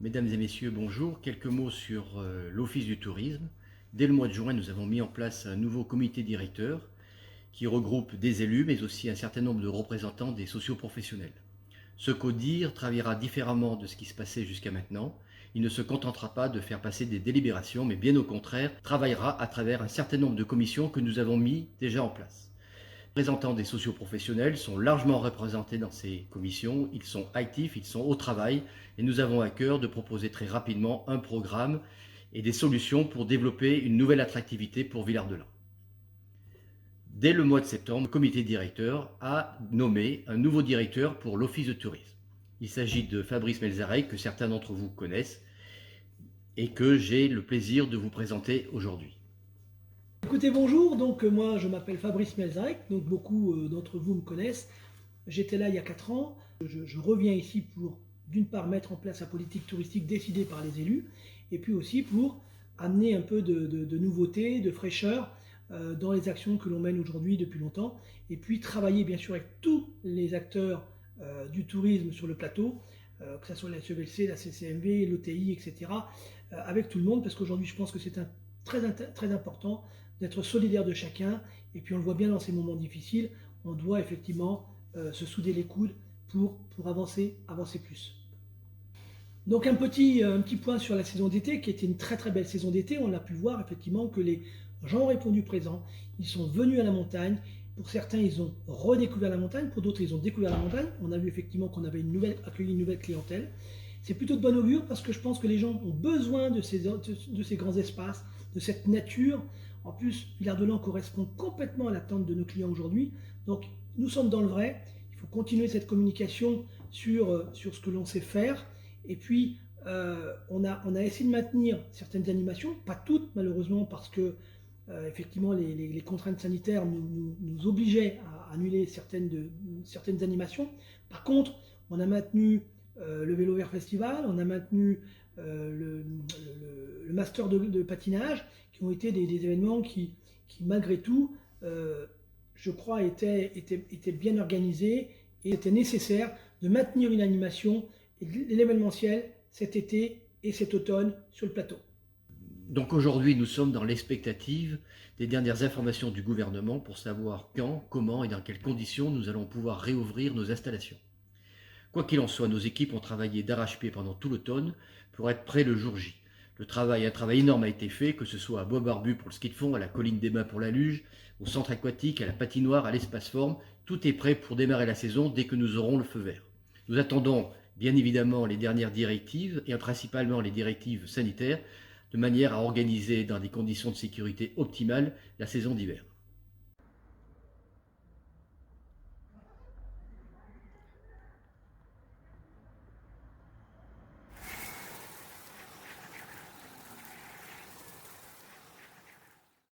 Mesdames et messieurs, bonjour. Quelques mots sur l'Office du tourisme. Dès le mois de juin, nous avons mis en place un nouveau comité directeur qui regroupe des élus, mais aussi un certain nombre de représentants des socioprofessionnels. Ce CODIR travaillera différemment de ce qui se passait jusqu'à maintenant. Il ne se contentera pas de faire passer des délibérations, mais bien au contraire, travaillera à travers un certain nombre de commissions que nous avons mis déjà en place. Les représentants des socioprofessionnels sont largement représentés dans ces commissions, ils sont actifs, ils sont au travail et nous avons à cœur de proposer très rapidement un programme et des solutions pour développer une nouvelle attractivité pour Villard-de-Lans. Dès le mois de septembre, le comité directeur a nommé un nouveau directeur pour l'Office de tourisme. Il s'agit de Fabrice Melzarek, que certains d'entre vous connaissent et que j'ai le plaisir de vous présenter aujourd'hui. Écoutez, bonjour, moi je m'appelle Fabrice Melzarek, donc beaucoup d'entre vous me connaissent. J'étais là il y a 4 ans. Je reviens ici pour, d'une part, mettre en place la politique touristique décidée par les élus, et puis aussi pour amener un peu de nouveauté, de fraîcheur dans les actions que l'on mène aujourd'hui depuis longtemps, et puis travailler bien sûr avec tous les acteurs du tourisme sur le plateau, que ce soit la SEVLC, la CCMV, l'OTI, etc., avec tout le monde, parce qu'aujourd'hui je pense que c'est très important d'être solidaire de chacun, et puis on le voit bien dans ces moments difficiles, on doit effectivement se souder les coudes pour avancer plus. Donc un petit point sur la saison d'été, qui était une très belle saison d'été. On a pu voir effectivement que les gens ont répondu présent, ils sont venus à la montagne. Pour certains, ils ont redécouvert la montagne, pour d'autres, ils ont découvert la montagne. On a vu effectivement qu'on avait accueilli une nouvelle clientèle. C'est plutôt de bon augure parce que je pense que les gens ont besoin de ces grands espaces, de cette nature. En plus, Villard-de-Lans correspond complètement à l'attente de nos clients aujourd'hui. Donc, nous sommes dans le vrai. Il faut continuer cette communication sur ce que l'on sait faire. Et puis, on a essayé de maintenir certaines animations, pas toutes malheureusement, parce que effectivement les contraintes sanitaires nous obligeaient à annuler certaines animations. Par contre, on a maintenu le Vélo Vert Festival, on a maintenu le Master de patinage, qui ont été des événements qui malgré tout, je crois, étaient bien organisés, et était nécessaire de maintenir une animation et de l'événementiel cet été et cet automne sur le plateau. Donc aujourd'hui, nous sommes dans l'expectative des dernières informations du gouvernement pour savoir quand, comment et dans quelles conditions nous allons pouvoir réouvrir nos installations. Quoi qu'il en soit, nos équipes ont travaillé d'arrache-pied pendant tout l'automne pour être prêts le jour J. Un travail énorme a été fait, que ce soit à Bois-Barbu pour le ski de fond, à la colline des Bains pour la luge, au centre aquatique, à la patinoire, à l'espace forme. Tout est prêt pour démarrer la saison dès que nous aurons le feu vert. Nous attendons bien évidemment les dernières directives, et principalement les directives sanitaires, de manière à organiser dans des conditions de sécurité optimales la saison d'hiver.